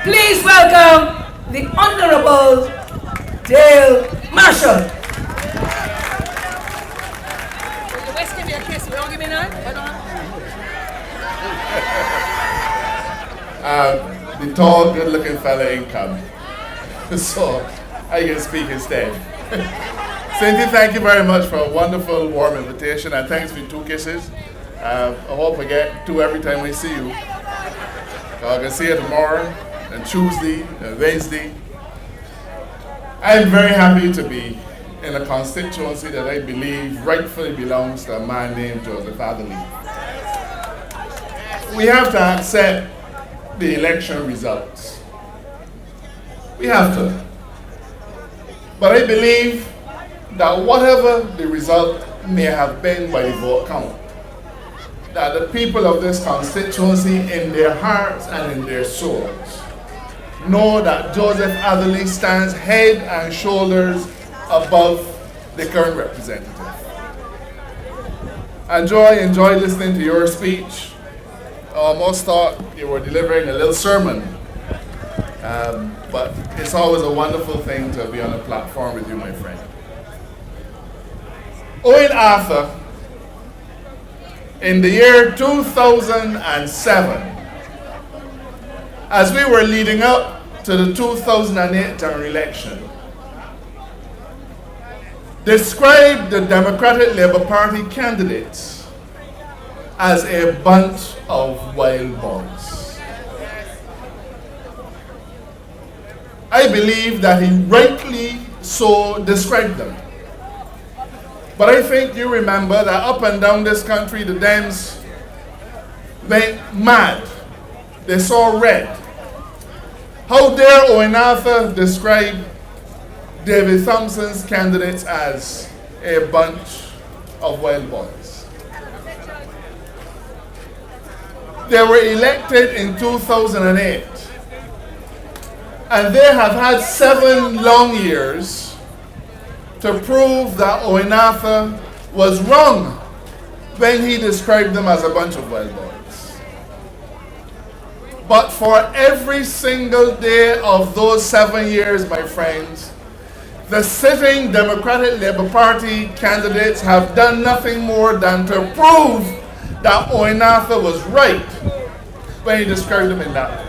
Please welcome the Honorable Dale Marshall. The tall, good-looking fella ain't come, so I can speak instead. Cynthia, thank you very much for a wonderful, warm invitation, and thanks for 2 kisses. I hope I get 2 every time I see you. I can see you tomorrow, and Tuesday, and Wednesday. I'm very happy to be in a constituency that I believe rightfully belongs to a man named Joseph Adderley. We have to accept the election results. We have to. But I believe that whatever the result may have been by the vote count, that the people of this constituency in their hearts and in their souls know that Joseph Adderley stands head and shoulders above the current representative. And Joy, I enjoyed listening to your speech. I almost thought you were delivering a little sermon. But it's always a wonderful thing to be on a platform with you, my friend. Owen Arthur, in the year 2007, as we were leading up to the 2008 general election, described the Democratic Labour Party candidates as a bunch of wild boys. I believe that he rightly so described them. But I think you remember that up and down this country, the Dems went mad. They saw red. How dare Owen Arthur describe David Thompson's candidates as a bunch of wild boys? They were elected in 2008, and they have had 7 long years to prove that Owen Arthur was wrong when he described them as a bunch of wild boys. But for every single day of those 7 years, my friends, the sitting Democratic Labour Party candidates have done nothing more than to prove that Owen Arthur was right when he described them in that way.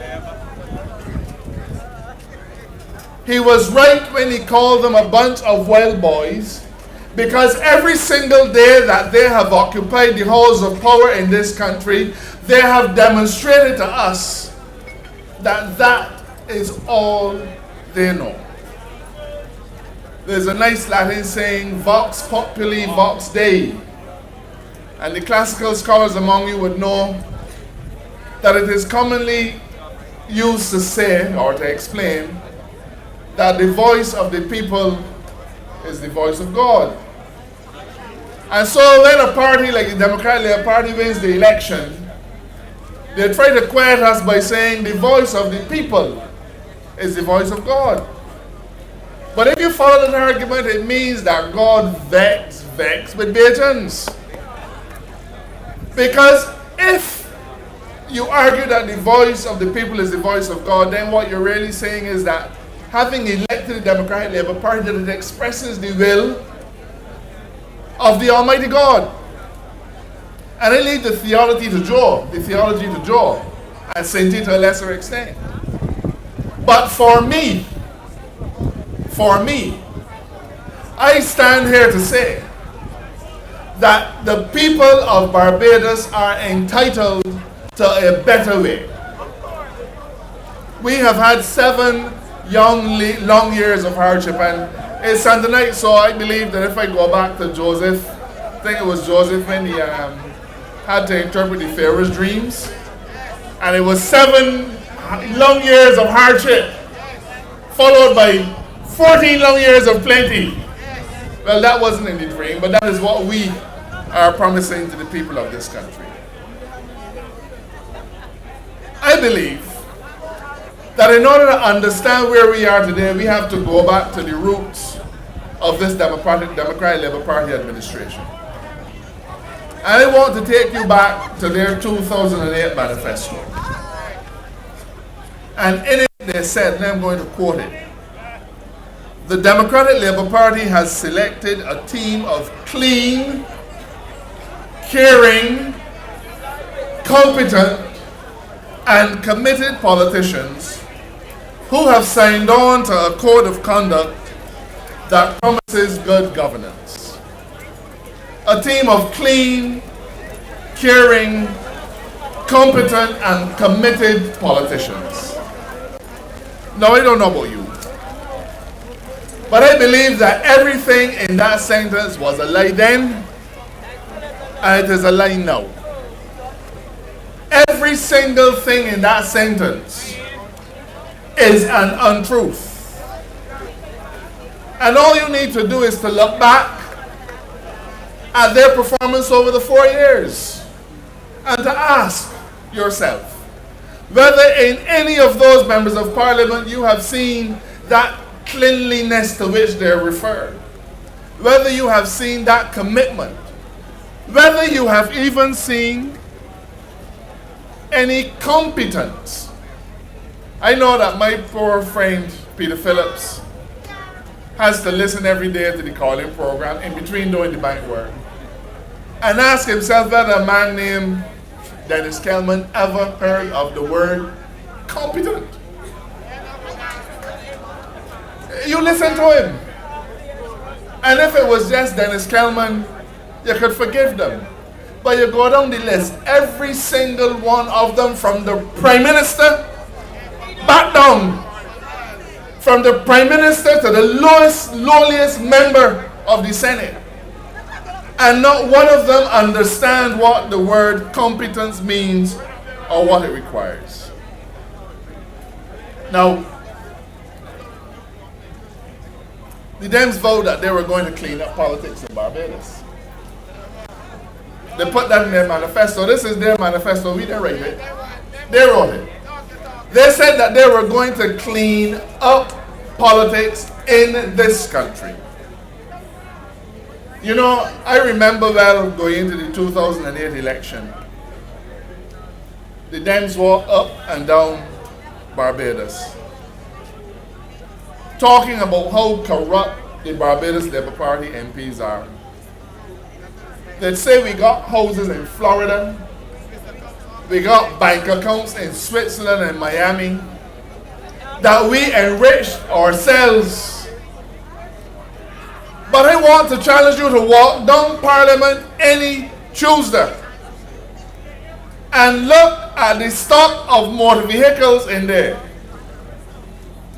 He was right when he called them a bunch of wild boys, because every single day that they have occupied the halls of power in this country, they have demonstrated to us that that is all they know. There's a nice Latin saying, vox populi, vox Dei. And the classical scholars among you would know that it is commonly used to say, or to explain, that the voice of the people is the voice of God. And so when a party like the Democratic Labour Party wins the election, they try to quiet us by saying the voice of the people is the voice of God. But if you follow that argument, it means that God vex with Bajans. Because if you argue that the voice of the people is the voice of God, then what you're really saying is that having elected the Democratic Labour Party, that it expresses the will of the Almighty God. And I leave the theology to Joe, and Cynthia to a lesser extent. But for me, I stand here to say that the people of Barbados are entitled to a better way. We have had 7 long years of hardship, and it's Sunday night, so I believe that if I go back to Joseph, I think it was Joseph when he had to interpret the Pharaoh's dreams, and it was 7 long years of hardship followed by 14 long years of plenty. Well, that wasn't in the dream, but that is what we are promising to the people of this country. I believe that in order to understand where we are today, we have to go back to the roots of this Democratic Labour Party administration. And I want to take you back to their 2008 manifesto. And in it, they said, and I'm going to quote it. The Democratic Labour Party has selected a team of clean, caring, competent, and committed politicians who have signed on to a code of conduct that promises good governance. A team of clean, caring, competent, and committed politicians. Now, I don't know about you, but I believe that everything in that sentence was a lie then, and it is a lie now. Every single thing in that sentence is an untruth. And all you need to do is to look back at their performance over the 4 years and to ask yourself whether in any of those members of parliament you have seen that cleanliness to which they're referred, whether you have seen that commitment, whether you have even seen any competence. I know that my poor friend Peter Phillips has to listen every day to the calling program in between doing the bank work and ask himself whether a man named Dennis Kelman ever heard of the word competent. You listen to him, and if it was just Dennis Kelman, you could forgive them. But you go down the list, every single one of them, from the Prime Minister back down, from the Prime Minister to the lowliest member of the Senate, and not one of them understand what the word competence means or what it requires. Now, the Dems vowed that they were going to clean up politics in Barbados. They put that in their manifesto. This is their manifesto. We didn't write it. They wrote it. They said that they were going to clean up politics in this country. You know, I remember well going into the 2008 election. The Dems walked up and down Barbados, talking about how corrupt the Barbados Labour Party MPs are. They'd say we got houses in Florida, we got bank accounts in Switzerland and Miami, that we enriched ourselves. But I want to challenge you to walk down Parliament any Tuesday and look at the stock of motor vehicles in there.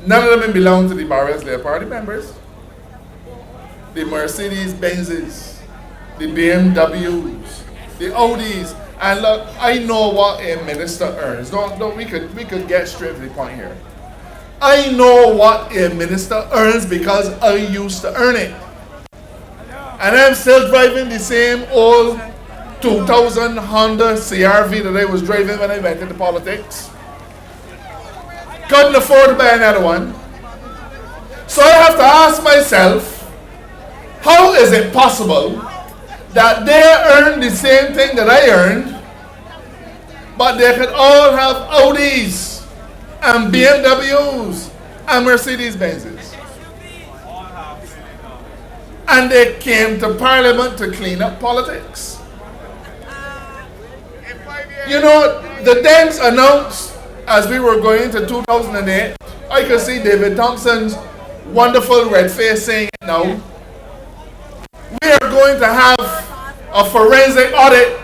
None of them belong to the Barbados Labour Party members. The Mercedes Benzes, the BMWs, the Audis, and look, I know what a minister earns. We could get straight to the point here. I know what a minister earns because I used to earn it. And I'm still driving the same old 2000 Honda CR-V that I was driving when I went into politics. Couldn't afford to buy another one. So I have to ask myself, how is it possible that they earn the same thing that I earned, but they could all have Audis and BMWs and Mercedes Benzes? And they came to Parliament to clean up politics. You know, the Dems announced as we were going into 2008, I could see David Thompson's wonderful red face saying it now. We are going to have a forensic audit.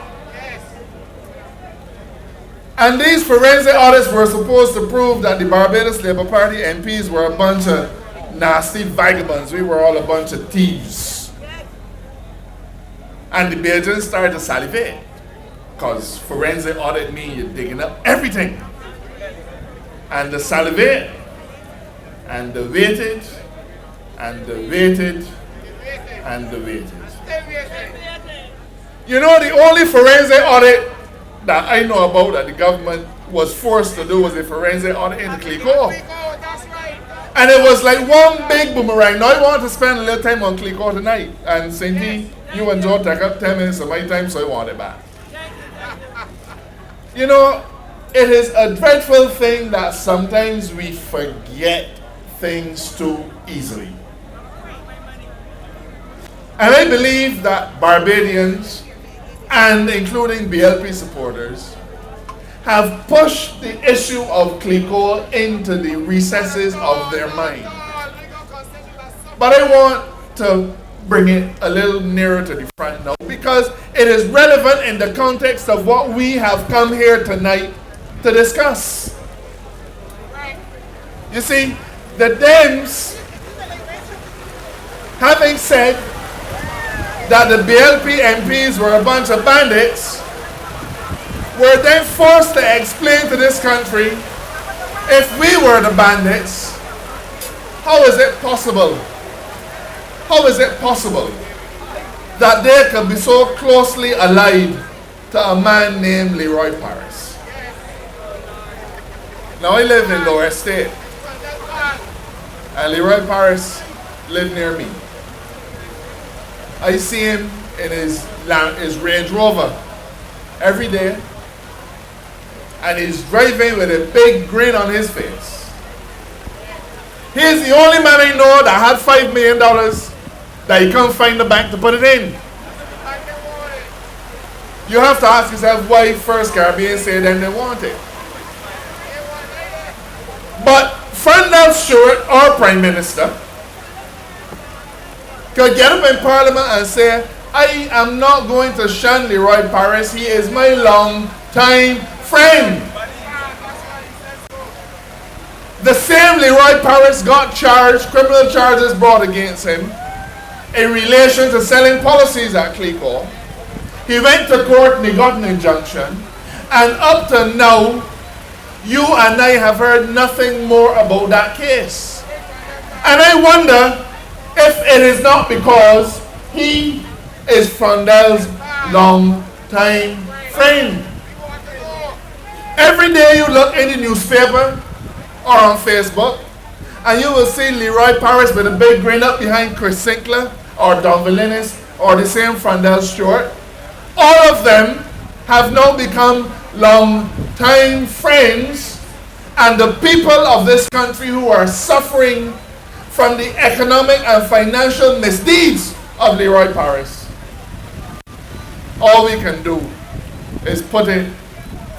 And these forensic audits were supposed to prove that the Barbados Labour Party MPs were a bunch of nasty vagabonds. We were all a bunch of thieves. And the Bajans started to salivate, because forensic audit means you're digging up everything. And the salivate, and the waited, and the waited, and the waited. You know, the only forensic audit that I know about that the government was forced to do was a forensic audit in Clico. And it was like one big boomerang. Now I want to spend a little time on Clico tonight. And Cindy, you and Joe take up 10 minutes of my time, so I want it back. You know, it is a dreadful thing that sometimes we forget things too easily. And I believe that Barbadians, and including BLP supporters, have pushed the issue of Clico into the recesses of their mind. But I want to bring it a little nearer to the front now, because it is relevant in the context of what we have come here tonight to discuss. You see, the Dems, having said that the BLP MPs were a bunch of bandits, were then forced to explain to this country, if we were the bandits, how is it possible? How is it possible that they could be so closely allied to a man named Leroy Paris? Now I live in Lower Estate, and Leroy Paris lived near me. I see him in his Range Rover every day, and he's driving with a big grin on his face. He's the only man I know that had $5 million that he can't find the bank to put it in. You have to ask yourself why First Caribbean say then they want it. But Fernand Stewart, our Prime Minister, could get up in Parliament and say, I am not going to shun Leroy Paris. He is my long-time friend. The same Leroy Paris got charged, criminal charges brought against him in relation to selling policies at Clico. He went to court and he got an injunction. And up to now, you and I have heard nothing more about that case. And I wonder if it is not because he is Frondel's long-time friend. Every day you look in the newspaper or on Facebook, and you will see Leroy Paris with a big grin up behind Chris Sinclair or Don Villinis or the same Frondel Stewart. All of them have now become long-time friends, and the people of this country who are suffering from the economic and financial misdeeds of Leroy Paris, all we can do is put it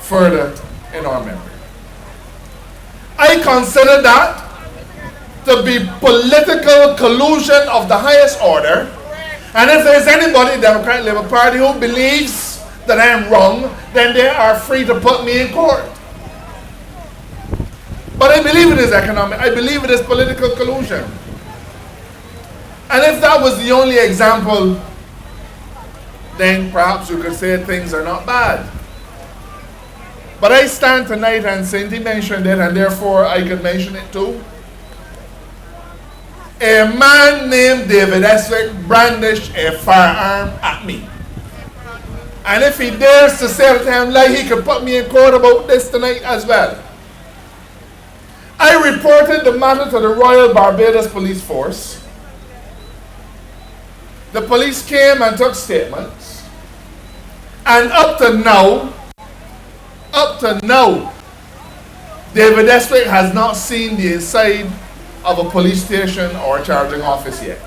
further in our memory. I consider that to be political collusion of the highest order, and if there's anybody in the Democratic Labour Party who believes that I am wrong, then they are free to put me in court. But I believe it is economic. I believe it is political collusion. And if that was the only example, then perhaps you could say things are not bad. But I stand tonight, and Cindy mentioned it, and therefore I can mention it too. A man named David Eswick brandished a firearm at me. And if he dares to say to him like he could put me in court about this tonight as well. I reported the matter to the Royal Barbados Police Force. The police came and took statements. And up to now, David Eswick has not seen the inside of a police station or a charging office yet.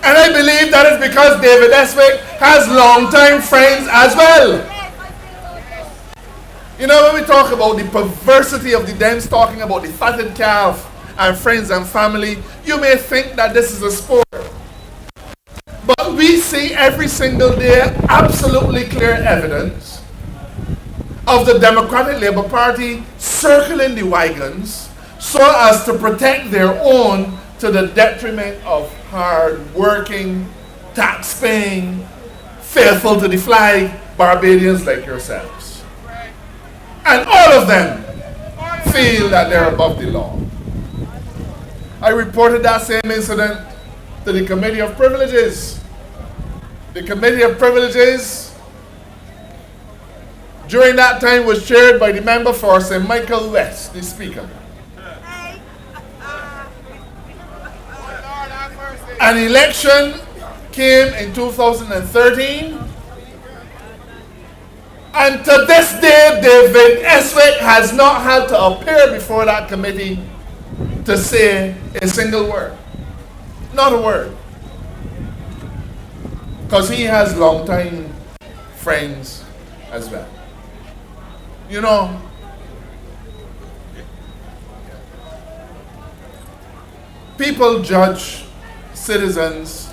And I believe that is because David Eswick has long-time friends as well. You know, when we talk about the perversity of the Dems talking about the fatted calf and friends and family, you may think that this is a sport. But we see every single day absolutely clear evidence of the Democratic Labour Party circling the wagons so as to protect their own to the detriment of hard-working, tax-paying, faithful to the flag Barbadians like yourselves. And all of them feel that they're above the law. I reported that same incident to the Committee of Privileges. The Committee of Privileges during that time was chaired by the member for St. Michael West, the Speaker. An election came in 2013, And to this day, David Eswick has not had to appear before that committee to say a single word. Not a word. Because he has longtime friends as well. You know, people judge citizens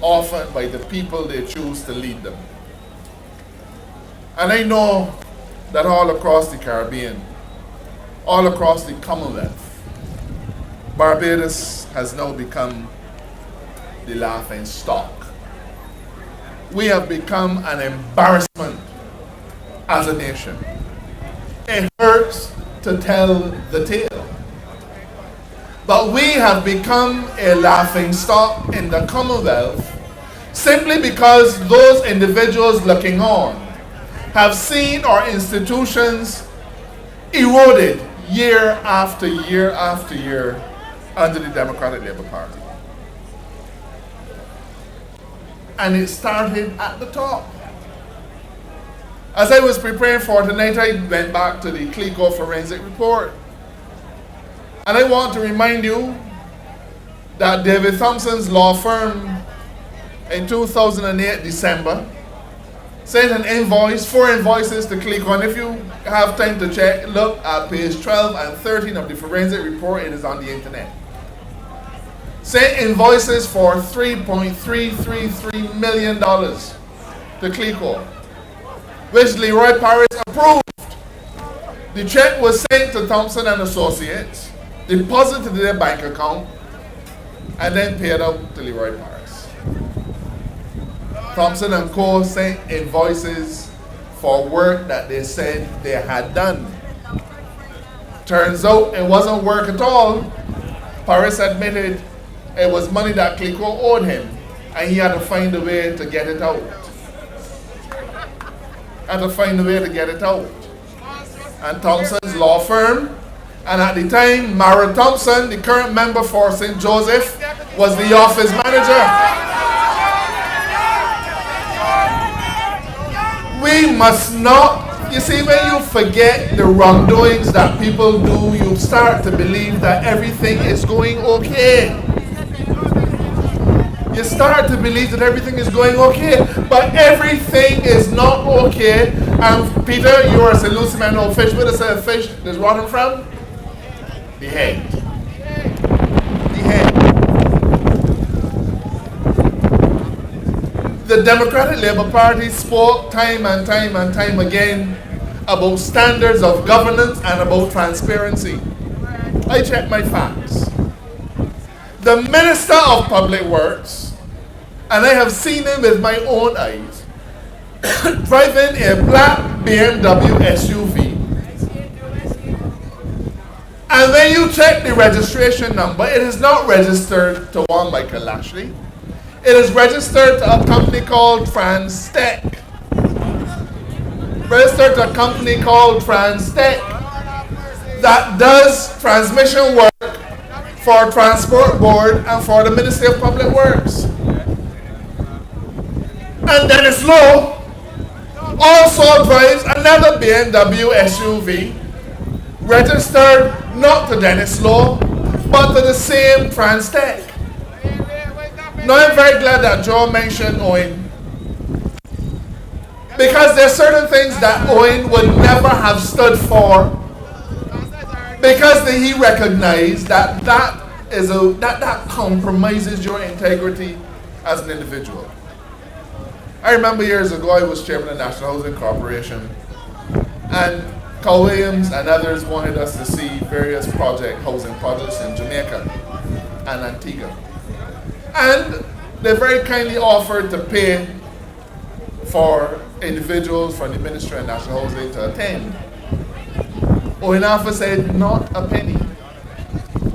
often by the people they choose to lead them. And I know that all across the Caribbean, all across the Commonwealth, Barbados has now become the laughing stock. We have become an embarrassment as a nation. It hurts to tell the tale. But we have become a laughing stock in the Commonwealth simply because those individuals looking on have seen our institutions eroded year after year after year under the Democratic Labour Party. And it started at the top. As I was preparing for tonight, I went back to the CLECO forensic report. And I want to remind you that David Thompson's law firm in 2008 December sent an invoice, 4 invoices to CLECO. And if you have time to check, look at page 12 and 13 of the forensic report. It is on the internet. Sent invoices for $3.333 million to CLECO, which Leroy Paris approved. The check was sent to Thompson and Associates, deposited in their bank account, and then paid out to Leroy Paris. Thompson and Co. sent invoices for work that they said they had done. Turns out it wasn't work at all. Paris admitted it was money that CLECO owed him, and he had to find a way to get it out. And Thompson's law firm, and at the time, Mara Thompson, the current member for St. Joseph, was the office manager. We must not, you see, when you forget the wrongdoings that people do, you start to believe that everything is going okay. You start to believe that everything is going okay, but everything is not okay. And Peter, you are a St. Lucie man, no fish. Where does a fish is rotten from? The head. The head. The Democratic Labour Party spoke time and time again about standards of governance and about transparency. I checked my facts. The Minister of Public Works, and I have seen him with my own eyes, driving a black BMW SUV. And when you check the registration number, it is not registered to one Michael Lashley. It is registered to a company called Transtech. Registered to a company called Transtech that does transmission work for Transport Board and for the Ministry of Public Works. And Dennis Lowe also drives another BMW SUV registered not to Dennis Lowe, but to the same Transtech. Now I'm very glad that Joe mentioned Owen, because there are certain things that Owen would never have stood for, because he recognized that that compromises your integrity as an individual. I remember years ago I was chairman of the National Housing Corporation, and Carl Williams and others wanted us to see various housing projects in Jamaica and Antigua. And they very kindly offered to pay for individuals from the Ministry of National Housing to attend. Oinafa said, not a penny.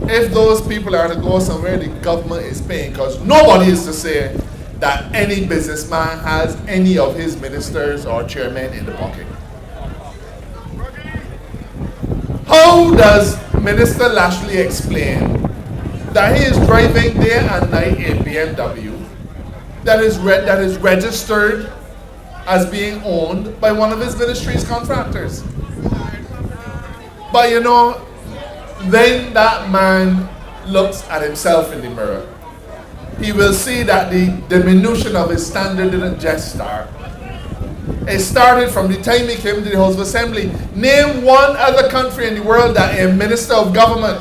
If those people are to go somewhere, the government is paying, because nobody is to say that any businessman has any of his ministers or chairmen in the pocket. How does Minister Lashley explain that he is driving day and night a BMW that is registered as being owned by one of his ministry's contractors. But you know, when that man looks at himself in the mirror, he will see that the diminution of his standard didn't just start. It started from the time he came to the House of Assembly. Name one other country in the world that a minister of government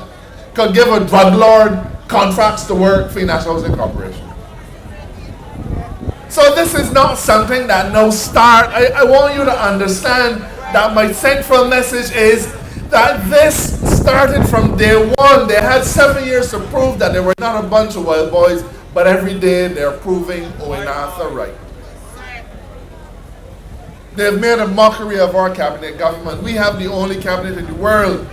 could give a drug lord contracts to work for the National Housing Corporation. So this is not something that no start. I want you to understand that my central message is that this started from day one. They had 7 years to prove that they were not a bunch of wild boys, but every day they're proving Owenatha right. They've made a mockery of our cabinet government. We have the only cabinet in the world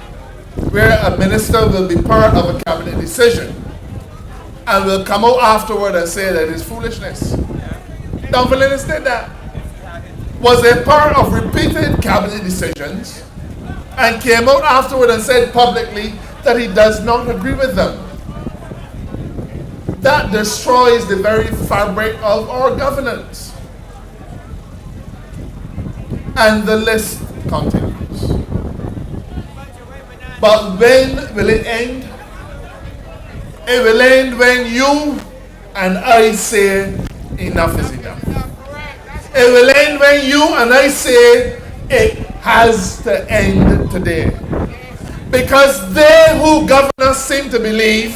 where a minister will be part of a cabinet decision and will come out afterward and say that it's foolishness. Dunfermline did that. Was a part of repeated cabinet decisions and came out afterward and said publicly that he does not agree with them. That destroys the very fabric of our governance. And the list continues. But when will it end? It will end when you and I say enough is enough. It will end when you and I say it has to end today. Because they who govern us seem to believe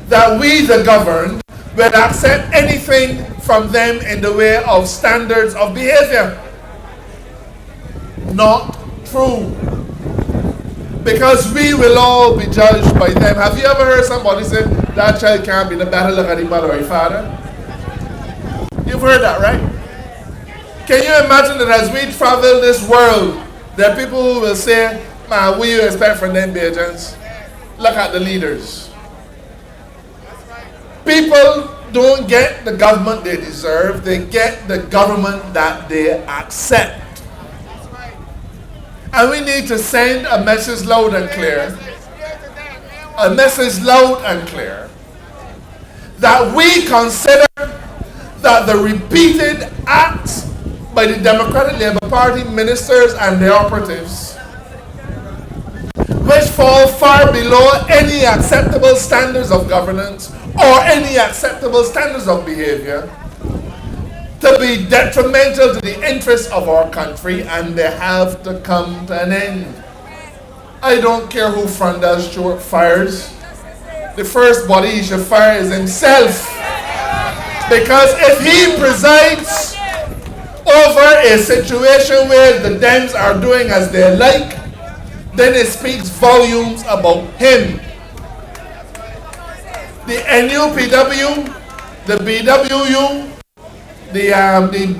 that we, the governed, will accept anything from them in the way of standards of behavior. Not true. Because we will all be judged by them. Have you ever heard somebody say, that child can't be the better look at the mother or the father? You've heard that, right? Can you imagine that as we travel this world, there are people who will say, man, what do you expect from them, Bajans? Look at the leaders. People don't get the government they deserve. They get the government that they accept. And we need to send a message loud and clear. A message loud and clear. That we consider that the repeated acts by the Democratic Labour Party ministers and their operatives, which fall far below any acceptable standards of governance or any acceptable standards of behavior, to be detrimental to the interests of our country, and they have to come to an end. I don't care who Frondell Stewart fires. The first body he should fire is himself. Because if he presides over a situation where the Dems are doing as they like, then it speaks volumes about him. The NUPW, the BWU, the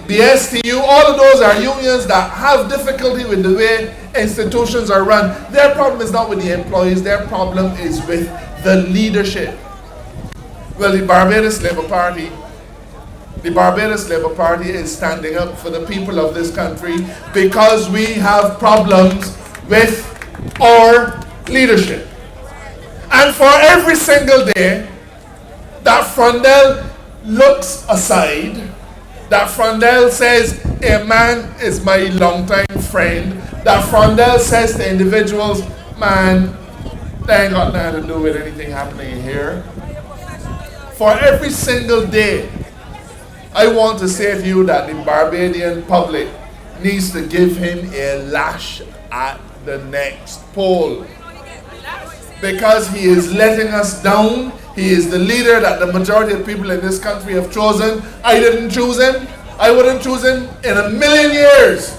BSTU, all of those are unions that have difficulty with the way institutions are run. Their problem is not with the employees, their problem is with the leadership. Well, the Barbados Labour Party is standing up for the people of this country because we have problems with our leadership. And for every single day that Frondell looks aside, that Frondell says a man is my longtime friend, that Frondell says to individuals, man, they ain't got nothing to do with anything happening here. For every single day, I want to say to you that the Barbadian public needs to give him a lash at the next poll. Because he is letting us down. He is the leader that the majority of people in this country have chosen. I didn't choose him. I wouldn't choose him in a million years.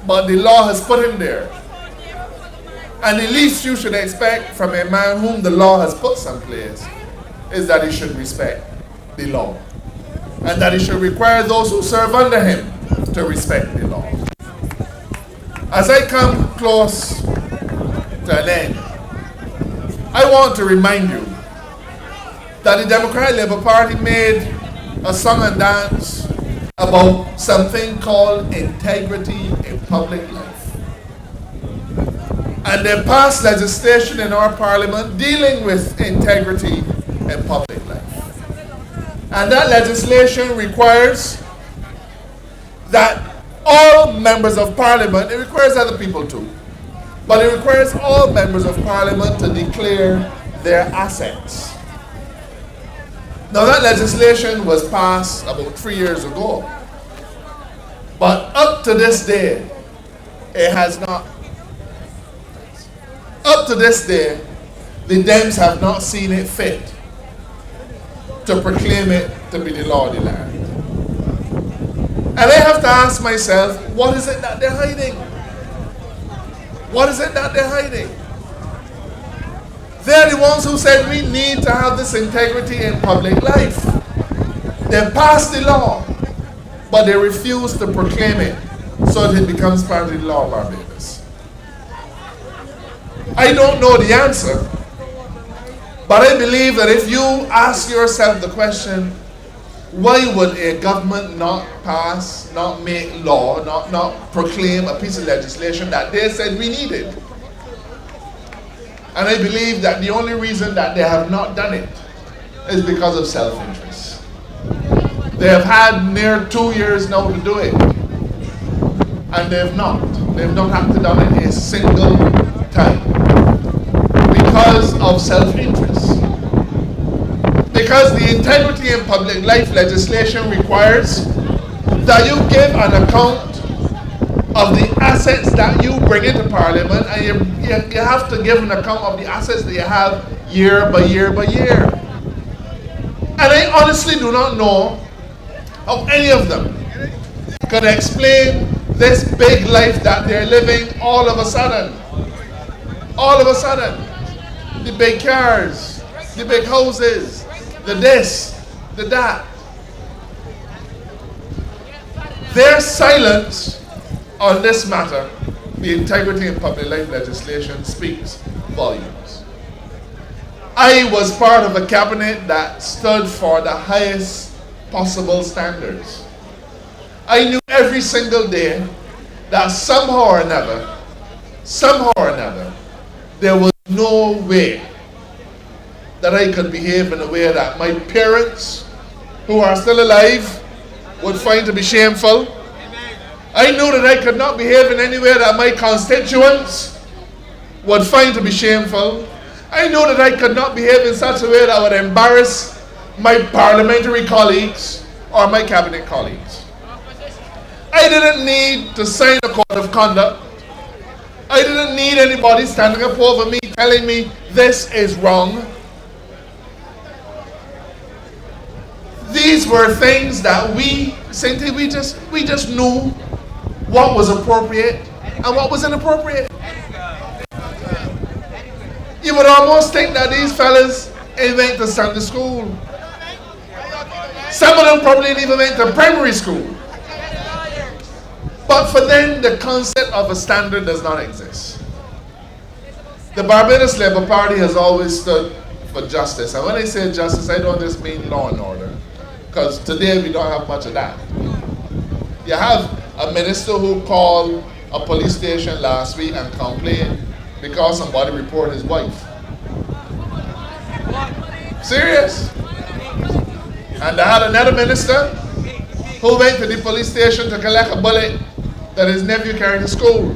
But the law has put him there. And the least you should expect from a man whom the law has put someplace is that he should respect the law. And that he should require those who serve under him to respect the law. As I come close to an end, I want to remind you that the Democratic Labour Party made a song and dance about something called integrity in public life. And they passed legislation in our parliament dealing with integrity in public life. And that legislation requires that all members of parliament, it requires other people too, but it requires all members of parliament to declare their assets. Now that legislation was passed about 3 years ago, but up to this day, it has not. Up to this day, the Dems have not seen it fit to proclaim it to be the law of the land. And I have to ask myself, what is it that they're hiding? What is it that they're hiding? They're the ones who said we need to have this integrity in public life. They passed the law, but they refuse to proclaim it so that it becomes part of the law of Barbados. I don't know the answer, but I believe that if you ask yourself the question, why would a government not pass, not make law, not proclaim a piece of legislation that they said we needed? And I believe that the only reason that they have not done it is because of self-interest. They have had near 2 years now to do it, and they have not. They have not had to done it a single time because of self-interest. Because the integrity in public life legislation requires that you give an account of the assets that you bring into Parliament, and you have to give an account of the assets that you have year by year by year. And I honestly do not know how any of them could explain this big life that they're living all of a sudden. All of a sudden. The big cars, the big houses, the this, the that. Their silence on this matter, the integrity in public life legislation, speaks volumes. I was part of a cabinet that stood for the highest possible standards. I knew every single day that somehow or another, there was no way that I could behave in a way that my parents, who are still alive, would find to be shameful. I knew that I could not behave in any way that my constituents would find to be shameful. I knew that I could not behave in such a way that would embarrass my parliamentary colleagues or my cabinet colleagues. I didn't need to sign a code of conduct. I didn't need anybody standing up over me telling me this is wrong. These were things that we just knew what was appropriate and what was inappropriate. You would almost think that these fellas ain't went to Sunday school. Some of them probably ain't even went to primary school. But for them, the concept of a standard does not exist. The Barbados Labour Party has always stood for justice. And when I say justice, I don't just mean law and order. Because today we don't have much of that. You have a minister who called a police station last week and complained because somebody reported his wife. Serious. And they had another minister who went to the police station to collect a bullet that his nephew carried to school.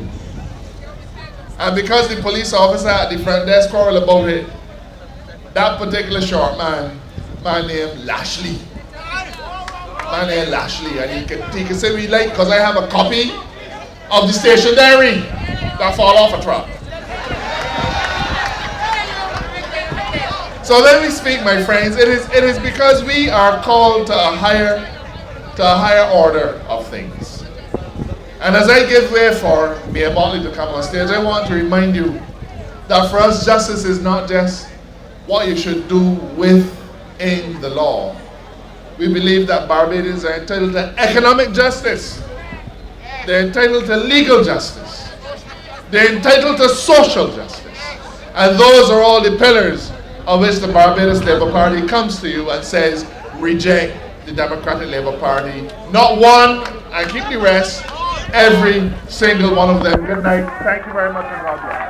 And because the police officer at the front desk quarreled about it, that particular short man named Lashley, and he can say we like, because I have a copy of the station diary that fall off a truck. So let me speak, my friends. It is because we are called to a higher order of things. And as I give way for Mayor Motley to come on stage, I want to remind you that for us, justice is not just what you should do within the law. We believe that Barbadians are entitled to economic justice. They're entitled to legal justice. They're entitled to social justice. And those are all the pillars of which the Barbados Labour Party comes to you and says, reject the Democratic Labour Party. Not one, and keep the rest. Every single one of them. Good night. Thank you very much and God bless.